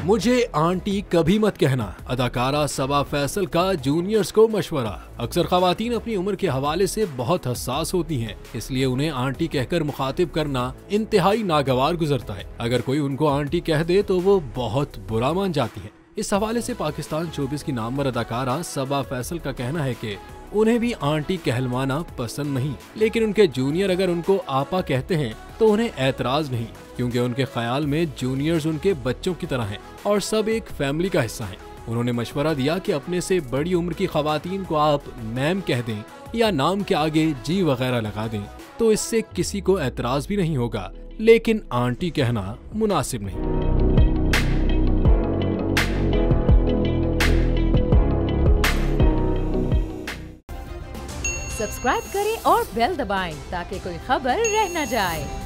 मुझे आंटी कभी मत कहना, अदाकारा सबा फैसल का जूनियर्स को मशवरा। अक्सर खवातीन अपनी उम्र के हवाले से बहुत हसास होती हैं, इसलिए उन्हें आंटी कहकर मुखातिब करना इंतहाई नागवार गुजरता है। अगर कोई उनको आंटी कह दे तो वो बहुत बुरा मान जाती है। इस हवाले से पाकिस्तान शोबिस की नामवर अदाकारा सबा फैसल का कहना है कि उन्हें भी आंटी कहलवाना पसंद नहीं, लेकिन उनके जूनियर अगर उनको आपा कहते हैं तो उन्हें ऐतराज नहीं, क्योंकि उनके ख्याल में जूनियर्स उनके बच्चों की तरह हैं और सब एक फैमिली का हिस्सा हैं। उन्होंने मशवरा दिया कि अपने से बड़ी उम्र की खवातीन को आप मैम कह दें या नाम के आगे जी वगैरह लगा दें तो इससे किसी को ऐतराज भी नहीं होगा, लेकिन आंटी कहना मुनासिब नहीं। सब्सक्राइब करें और बेल दबाएं ताकि कोई खबर रह न जाए।